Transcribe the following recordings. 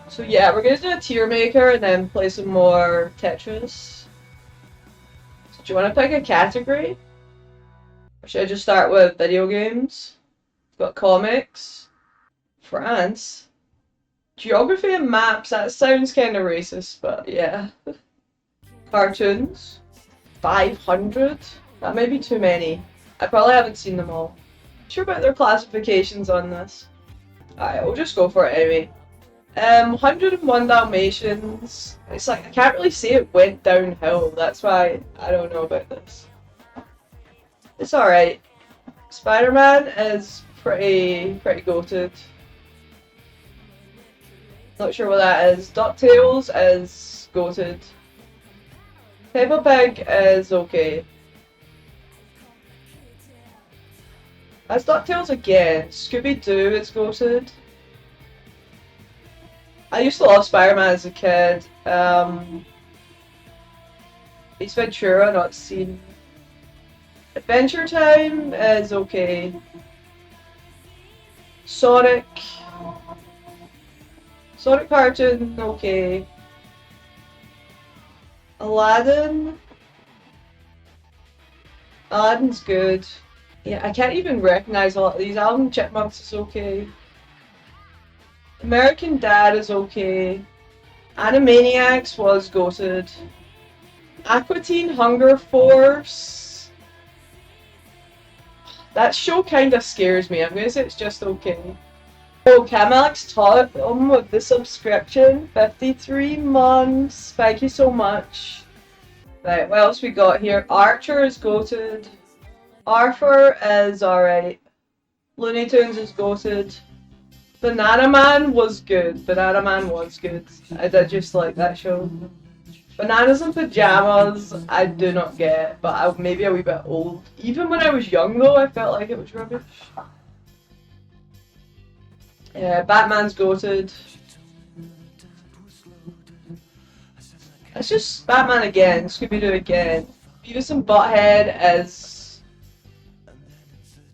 So yeah, we're gonna do a tier maker and then play some more Tetris. So do you want to pick a category? Or should I just start with video games? We've got comics, France, geography and maps. That sounds kind of racist, but yeah. Cartoons, 500? That may be too many. I probably haven't seen them all. Sure about their classifications on this. Alright, we'll just go for it anyway. 101 Dalmatians. It's like, I can't really say it went downhill, that's why I don't know about this. It's alright. Spider-Man is pretty goated. Not sure what that is. DuckTales is goated. Peppa Pig is okay. That's DuckTales again. Scooby-Doo is goated. I used to love Spider-Man as a kid. Ace Ventura, not seen. Adventure Time is okay. Sonic cartoon, okay. Aladdin's good. Yeah, I can't even recognize a lot of these. Alvin Chipmunks is okay. American Dad is okay. Animaniacs was goated. Aqua Teen Hunger Force. That show kinda scares me. I'm gonna say it's just okay. Oh, Camelix taught them with the subscription. 53 months. Thank you so much. Right, what else we got here? Archer is goated. Arthur is alright. Looney Tunes is goated. Banana Man was good. Banana Man was good. I did just like that show. Bananas in Pajamas, I do not get, but I maybe a wee bit old. Even when I was young though, I felt like it was rubbish. Yeah, Batman's goated. It's just Batman again, Scooby-Doo again. Beavis and Butthead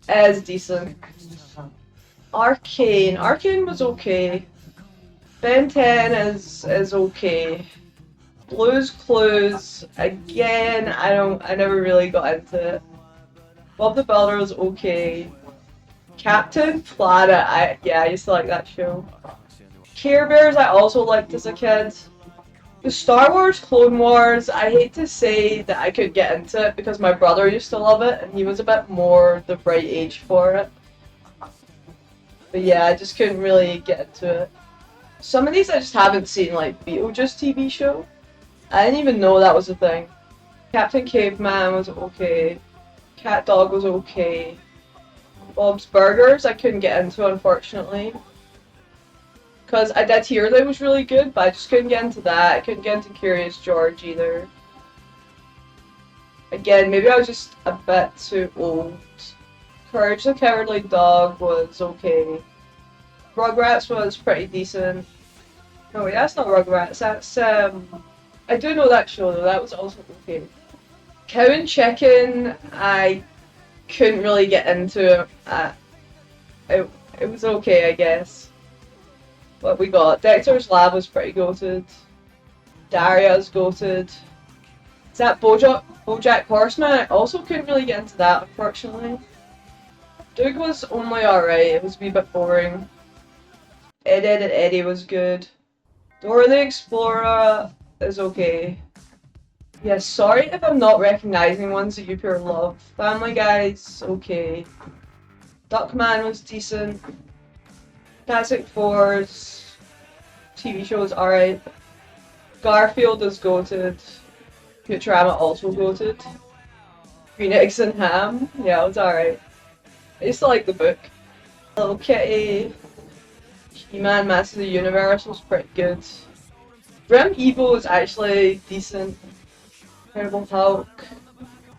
is decent. Arcane was okay. Ben 10 is okay. Blue's Clues, again, I never really got into it. Bob the Builder was okay. Captain Planet, I used to like that show. Care Bears I also liked as a kid. The Star Wars Clone Wars, I hate to say that I could get into it because my brother used to love it and he was a bit more the right age for it. But yeah, I just couldn't really get into it. Some of these I just haven't seen, like Beetlejuice TV show. I didn't even know that was a thing. Captain Caveman was okay. Cat Dog was okay. Bob's Burgers I couldn't get into, unfortunately. Because I did hear that it was really good, but I just couldn't get into that. I couldn't get into Curious George either. Again, maybe I was just a bit too old. Courage the Cowardly Dog was okay. Rugrats was pretty decent. No wait, that's not Rugrats, that's I do know that show though, that was also okay. Cow and Chicken, I couldn't really get into it. It was okay, I guess. What we got? Dexter's Lab was pretty goated. Daria's goated. Is that BoJack Horseman? I also couldn't really get into that, unfortunately. Doug was only alright, it was a wee bit boring. Ed, Ed and Eddie was good. Dora the Explorer is okay. Yeah, sorry if I'm not recognizing ones that you pure love. Family Guy's okay. Duckman was decent. Fantastic Four's TV show is alright. Garfield is goated. Futurama also goated. Green Eggs and Ham, yeah, it was alright. I used to like the book. Little Kitty. He-Man Masters of the Universe was pretty good. Grim Evil is actually decent. Incredible Hulk.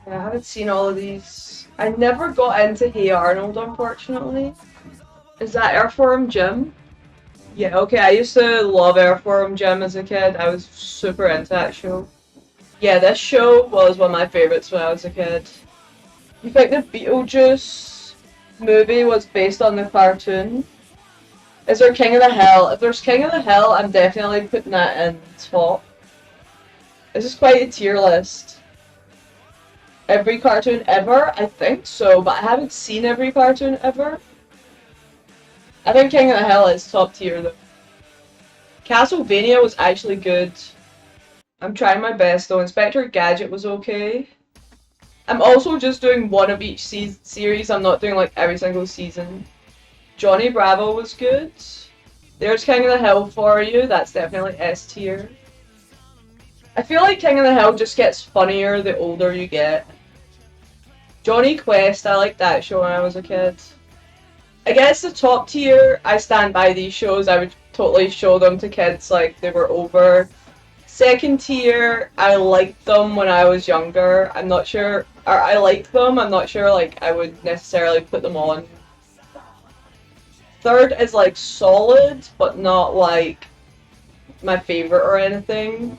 Yeah, I haven't seen all of these. I never got into Hey Arnold, unfortunately. Is that Earthworm Jim? Yeah, okay, I used to love Earthworm Jim as a kid. I was super into that show. Yeah, this show was one of my favourites when I was a kid. You think the Beetlejuice movie was based on the cartoon? Is there King of the Hill? If there's King of the Hill, I'm definitely putting that in top. This is quite a tier list. Every cartoon ever? I think so, but I haven't seen every cartoon ever. I think King of the Hill is top tier though. Castlevania was actually good. I'm trying my best though. Inspector Gadget was okay. I'm also just doing one of each series. I'm not doing like every single season. Johnny Bravo was good. There's King of the Hill for you. That's definitely S tier. I feel like King of the Hill just gets funnier the older you get. Johnny Quest, I liked that show when I was a kid. I guess the top tier, I stand by these shows. I would totally show them to kids like they were over. Second tier, I liked them when I was younger. I'm not sure, or I liked them. I'm not sure like I would necessarily put them on. Third is like solid, but not like my favorite or anything.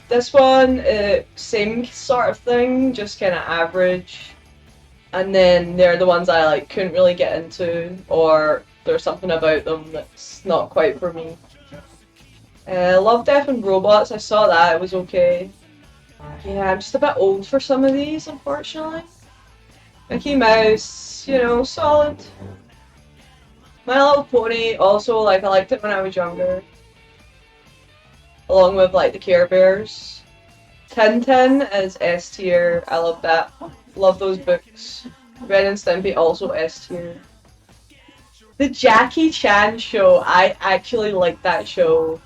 This one, same sort of thing, just kind of average. And then they're the ones I like couldn't really get into, or there's something about them that's not quite for me. Love, Death and Robots, I saw that, it was okay. Yeah, I'm just a bit old for some of these, unfortunately. Mickey Mouse, you know, solid. My Little Pony, also, like, I liked it when I was younger. Along with, like, the Care Bears. Tintin is S tier, I love that. Love those books. Ren and Stimpy, also S tier. The Jackie Chan show, I actually like that show.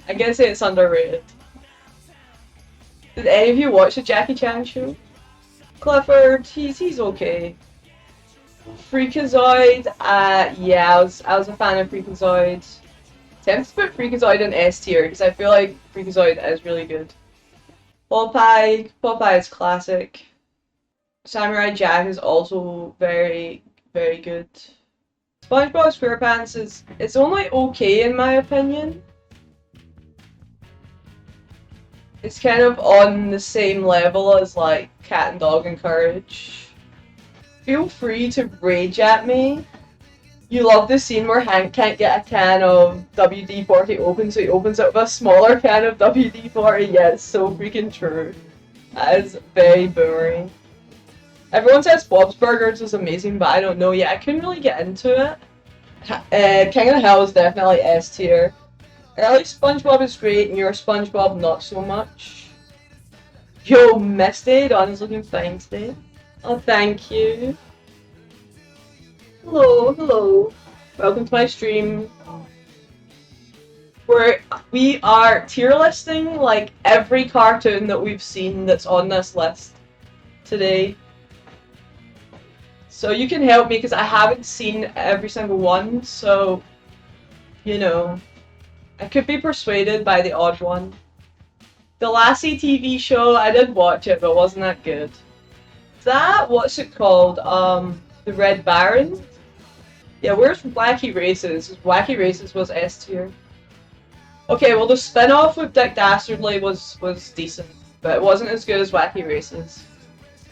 I guess it's underrated. Did any of you watch the Jackie Chan show? Clifford, he's okay. Freakazoid, yeah, I was a fan of Freakazoid. Tempted to put Freakazoid in S tier because I feel like Freakazoid is really good. Popeye is classic. Samurai Jack is also very, very good. SpongeBob SquarePants it's only okay in my opinion. It's kind of on the same level as like Cat and Dog and Courage. Feel free to rage at me. You love the scene where Hank can't get a can of WD-40 open, so he opens it with a smaller can of WD-40. Yeah, it's so freaking true. That is very boomery. Everyone says Bob's Burgers is amazing, but I don't know yet. I couldn't really get into it. King of the Hill is definitely S tier. Early SpongeBob is great, and your SpongeBob not so much. Yo, Misty, Donna's looking fine today. Oh, thank you. Hello. Welcome to my stream. We are tier listing like every cartoon that we've seen that's on this list today. So you can help me because I haven't seen every single one, so you know, I could be persuaded by the odd one. The Lassie TV show, I did watch it, but it wasn't that good. That, what's it called? The Red Baron? Yeah, where's Wacky Races? Wacky Races was S tier. Okay, well the spin-off with Dick Dastardly was decent, but it wasn't as good as Wacky Races.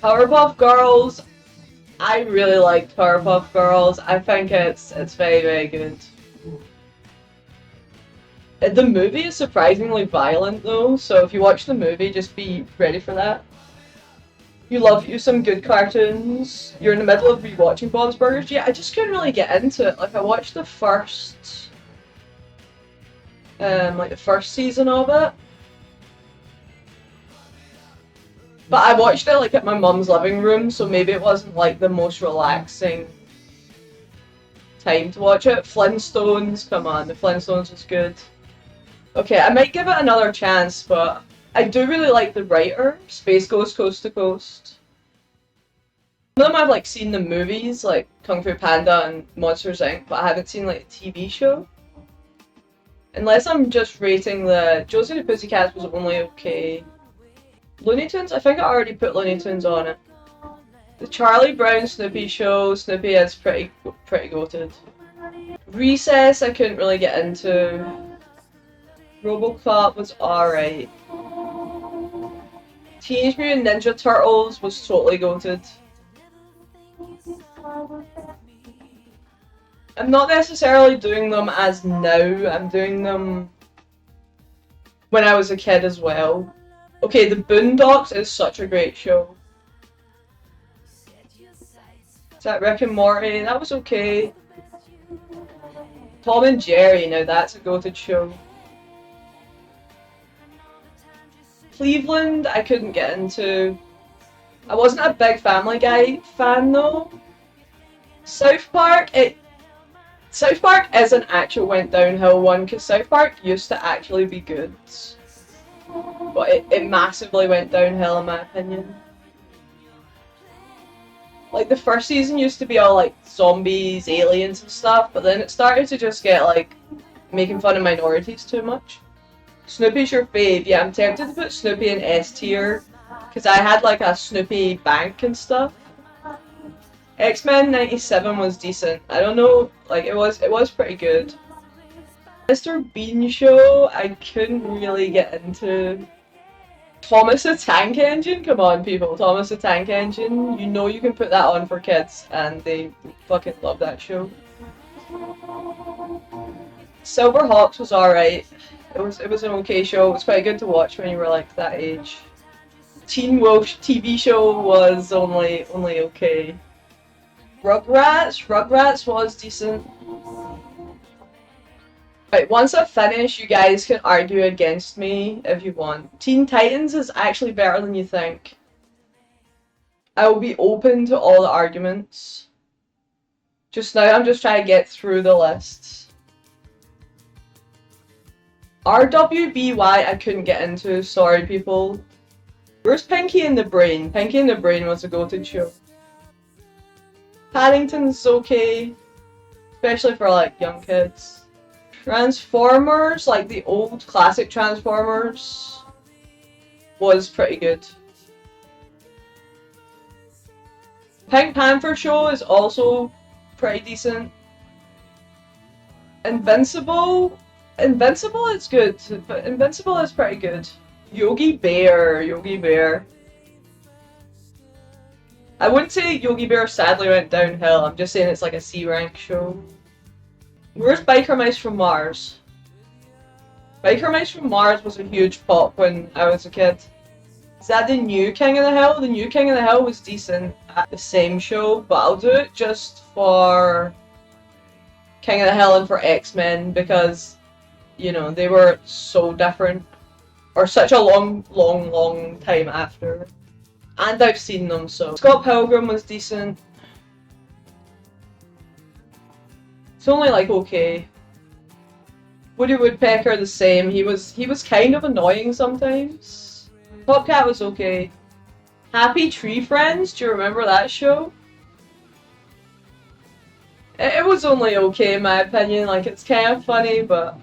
Powerpuff Girls, I really liked Powerpuff Girls. I think it's very, very good. The movie is surprisingly violent though, so if you watch the movie, just be ready for that. You love some good cartoons. You're in the middle of rewatching Bob's Burgers. Yeah, I just couldn't really get into it. Like I watched the first, the first season of it, but I watched it like at my mum's living room, so maybe it wasn't like the most relaxing time to watch it. Flintstones, come on, the Flintstones was good. Okay, I might give it another chance, but I do really like the writer, Space Ghost Coast to Coast. Some of them I've like seen the movies, like Kung Fu Panda and Monsters Inc., but I haven't seen like a TV show. Unless I'm just rating the Josie and the Pussycats was only okay. Looney Tunes? I think I already put Looney Tunes on it. The Charlie Brown Snoopy show, Snoopy is pretty goated. Recess I couldn't really get into. RoboCop was alright. Teenage Mutant Ninja Turtles was totally goated. I'm not necessarily doing them as now, I'm doing them when I was a kid as well. Okay, The Boondocks is such a great show. Is that Rick and Morty? That was okay. Tom and Jerry, now that's a goated show. Cleveland, I couldn't get into. I wasn't a big Family Guy fan though. South Park is an actual went downhill one because South Park used to actually be good. But it massively went downhill in my opinion. Like the first season used to be all like zombies, aliens and stuff, but then it started to just get like making fun of minorities too much. Snoopy's your fave. Yeah, I'm tempted to put Snoopy in S tier because I had like a Snoopy bank and stuff. X-Men 97 was decent. I don't know, like it was pretty good. Mr. Bean Show, I couldn't really get into. Thomas the Tank Engine? Come on, people. Thomas the Tank Engine. You know you can put that on for kids, and they fucking love that show. Silverhawks was alright. It was an okay show. It was quite good to watch when you were like that age. Teen Wolf TV show was only okay. Rugrats was decent. Right, once I finish, you guys can argue against me if you want. Teen Titans is actually better than you think. I will be open to all the arguments. Just now, I'm just trying to get through the lists. RWBY, I couldn't get into. Sorry, people. Where's Pinky and the Brain? Pinky and the Brain was a goated show. Paddington's okay. Especially for, like, young kids. Transformers, like the old classic Transformers, was pretty good. Pink Panther show is also pretty decent. Invincible is good, but Invincible is pretty good. Yogi Bear. I wouldn't say Yogi Bear sadly went downhill, I'm just saying it's like a C-rank show. Where's Biker Mice from Mars? Biker Mice from Mars was a huge pop when I was a kid. Is that the new King of the Hill? The new King of the Hill was decent at the same show, but I'll do it just for King of the Hill and for X-Men because, you know, they were so different. Or such a long time after. And I've seen them, so. Scott Pilgrim was decent. It's only like okay. Woody Woodpecker the same. He was kind of annoying sometimes. Top Cat was okay. Happy Tree Friends, do you remember that show? It was only okay in my opinion, like it's kind of funny, but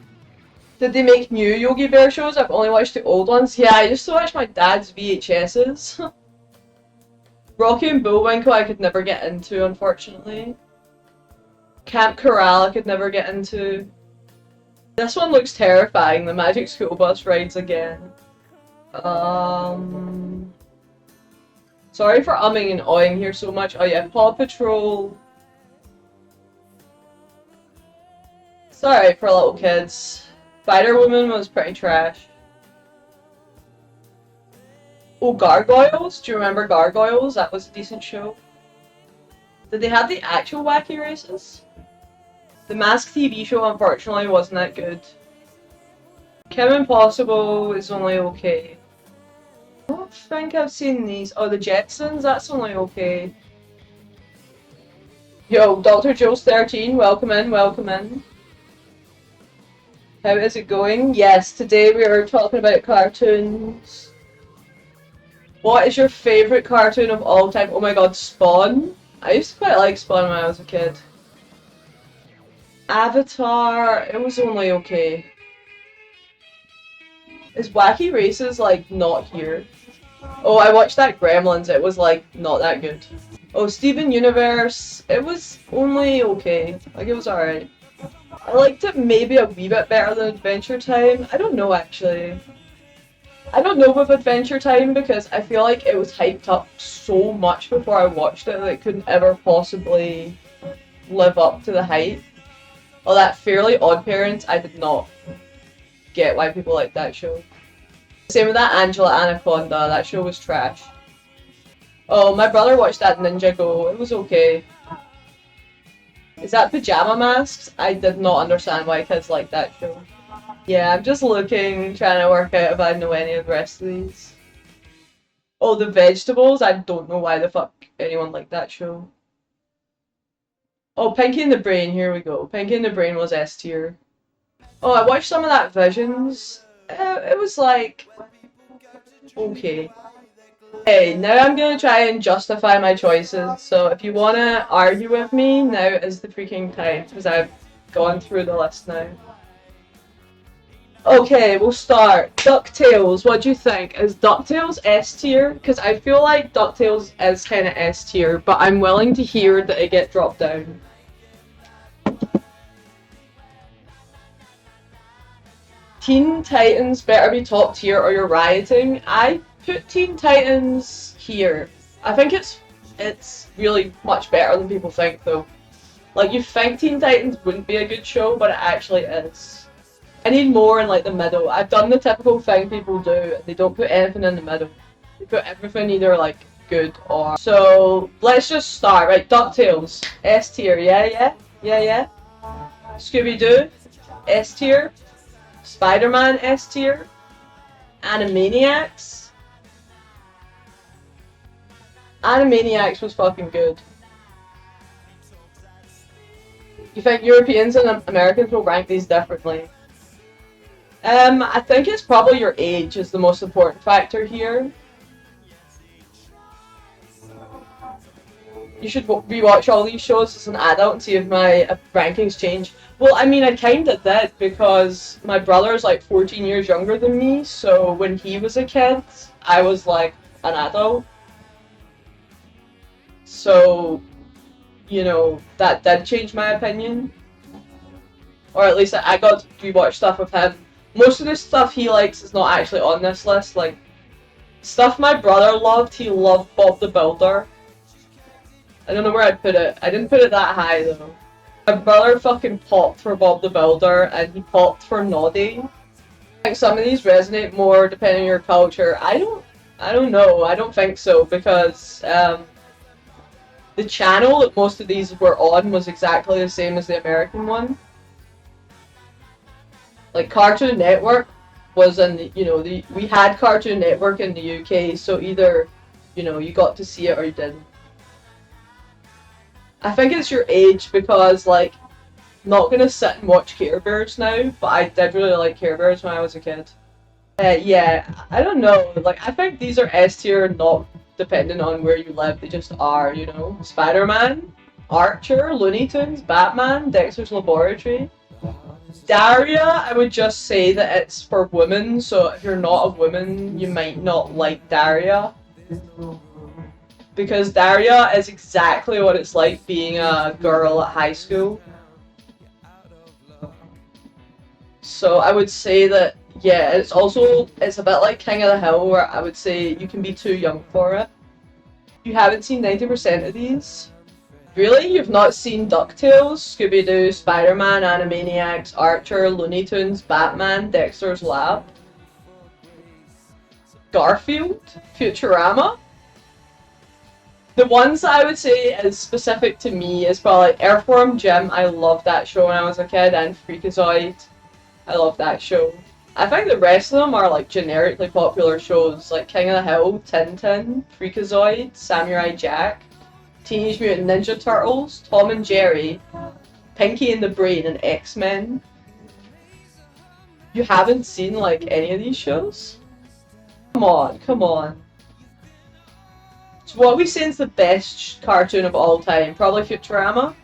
did they make new Yogi Bear shows? I've only watched the old ones. Yeah, I used to watch my dad's VHSs. Rocky and Bullwinkle I could never get into, unfortunately. Camp Corral I could never get into. This one looks terrifying, the Magic School Bus rides again. Sorry for umming and awing here so much. Oh yeah, Paw Patrol. It's alright for little kids. Spider-Woman was pretty trash. Oh, Gargoyles? Do you remember Gargoyles? That was a decent show. Did they have the actual wacky races? The Mask TV show, unfortunately, wasn't that good. Kim Impossible is only okay. I don't think I've seen these. Oh, the Jetsons? That's only okay. Yo, Dr. Joe's 13, welcome in, welcome in. How is it going? Yes, today we are talking about cartoons. What is your favourite cartoon of all time? Oh my god, Spawn? I used to quite like Spawn when I was a kid. Avatar, it was only okay. Is Wacky Races, like, not here? Oh, I watched that Gremlins, it was, like, not that good. Oh, Steven Universe, it was only okay. Like, it was alright. I liked it maybe a wee bit better than Adventure Time. I don't know, actually. I don't know with Adventure Time because I feel like it was hyped up so much before I watched it that it couldn't ever possibly live up to the hype. Oh, that Fairly Odd Parents, I did not get why people like that show. Same with that Angela Anaconda, that show was trash. Oh, my brother watched that Ninjago, it was okay. Is that Pajama Masks? I did not understand why kids like that show. Yeah, I'm just looking, trying to work out if I know any of the rest of these. Oh, The Vegetables? I don't know why the fuck anyone liked that show. Oh, Pinky and the Brain, here we go. Pinky and the Brain was S tier. Oh, I watched some of that Visions. It was like... okay. Hey, now I'm gonna try and justify my choices, so if you wanna argue with me, now is the freaking time, because I've gone through the list now. Okay, we'll start. DuckTales, what do you think? Is DuckTales S tier? Because I feel like DuckTales is kind of S tier, but I'm willing to hear that it get dropped down. Teen Titans better be top tier or you're rioting. I put Teen Titans here. I think it's really much better than people think though. Like, you think Teen Titans wouldn't be a good show, but it actually is. I need more in like the middle. I've done the typical thing people do. They don't put anything in the middle. They put everything either like good or... So let's just start, right? DuckTales, S tier, yeah. Scooby-Doo, S tier. Spider-Man, S tier. Animaniacs. Animaniacs was fucking good. You think Europeans and Americans will rank these differently? I think it's probably your age is the most important factor here. You should rewatch all these shows as an adult and see if my rankings change. Well, I mean, I kinda did, because my brother is like 14 years younger than me, so when he was a kid, I was like an adult. So, you know, that did change my opinion. Or at least I got to rewatch stuff with him. Most of the stuff he likes is not actually on this list. Like, stuff my brother loved, he loved Bob the Builder. I don't know where I'd put it. I didn't put it that high though. My brother fucking popped for Bob the Builder, and he popped for Noddy. I think some of these resonate more depending on your culture. I don't know. I don't think so, because the channel that most of these were on was exactly the same as the American one. Like, Cartoon Network was in the, you know, we had Cartoon Network in the UK, so either, you know, you got to see it or you didn't. I think it's your age, because, like, not gonna sit and watch Care Bears now, but I did really like Care Bears when I was a kid. Yeah, I don't know, like, I think these are S tier, not depending on where you live, they just are, you know. Spider-Man, Archer, Looney Tunes, Batman, Dexter's Laboratory. Daria, I would just say that it's for women, so if you're not a woman, you might not like Daria. Because Daria is exactly what it's like being a girl at high school. So I would say that, yeah, it's a bit like King of the Hill, where I would say you can be too young for it. You haven't seen 90% of these? Really? You've not seen DuckTales, Scooby-Doo, Spider-Man, Animaniacs, Archer, Looney Tunes, Batman, Dexter's Lab? Garfield? Futurama? The ones that I would say is specific to me is probably Earthworm Jim. I loved that show when I was a kid, and Freakazoid. I love that show. I think the rest of them are like generically popular shows, like King of the Hill, Tintin, Freakazoid, Samurai Jack, Teenage Mutant Ninja Turtles, Tom and Jerry, Pinky and the Brain, and X-Men. You haven't seen like any of these shows? Come on, come on. So what we say is the best cartoon of all time? Probably Futurama.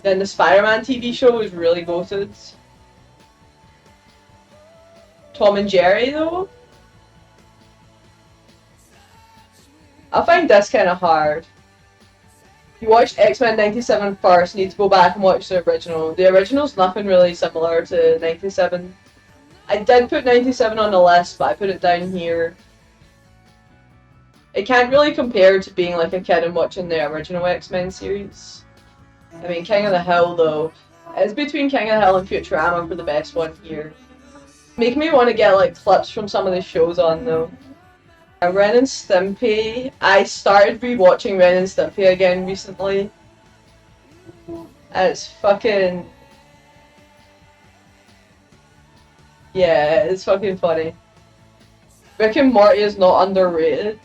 Then the Spider-Man TV show was really goated. Tom and Jerry though? I find this kind of hard. You watched X-Men 97 first, you need to go back and watch the original. The original's nothing really similar to 97. I did put 97 on the list, but I put it down here. It can't really compare to being like a kid and watching the original X-Men series. I mean, King of the Hill though, It's between King of the Hill and Futurama for the best one here. Make me want to get like clips from some of the shows on though. Ren and Stimpy. I started rewatching Ren and Stimpy again recently. And it's fucking... yeah, it's fucking funny. Rick and Morty is not underrated.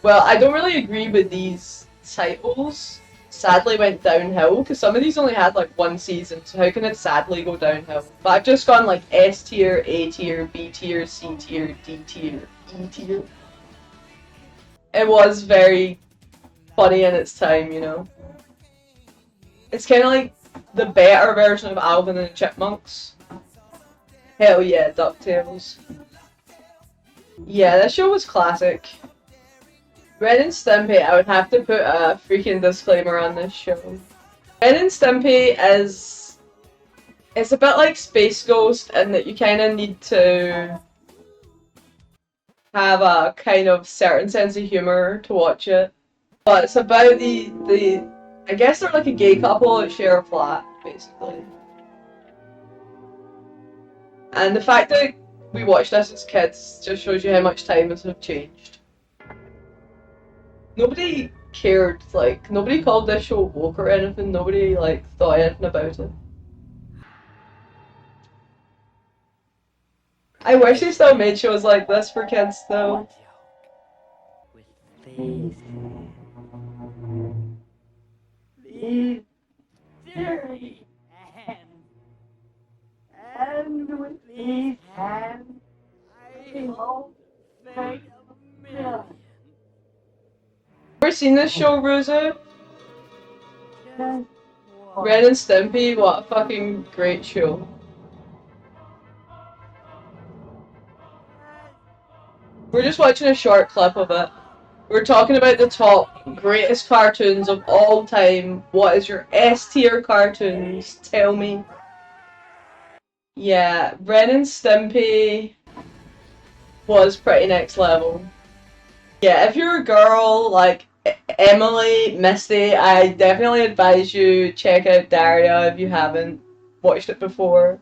Well, I don't really agree with these titles. Sadly went downhill, because some of these only had like one season, so how can it sadly go downhill? But I've just gone like S tier, A tier, B tier, C tier, D tier, E tier. It was very funny in its time, you know. It's kind of like the better version of Alvin and the Chipmunks. Hell yeah, DuckTales. Yeah, that show was classic. Ren and Stimpy, I would have to put a freaking disclaimer on this show. Ren and Stimpy is... it's a bit like Space Ghost in that you kind of need to have a kind of certain sense of humor to watch it. But it's about the I guess they're like a gay couple that share a flat, basically. And the fact that we watched this as kids just shows you how much time has changed. Nobody cared, like, nobody called this show woke or anything, nobody, like, thought anything about it. I wish they still made shows like this for kids, though. These dirty hands, and with these hands, I hope make a million. Ever seen this show, Rosa? Just Ren and Stimpy, what a fucking great show. We're just watching a short clip of it. We're talking about the top greatest cartoons of all time. What is your S tier cartoons? Tell me. Yeah, Ren and Stimpy was pretty next level. Yeah, if you're a girl like Emily, Misty, I definitely advise you check out Daria if you haven't watched it before.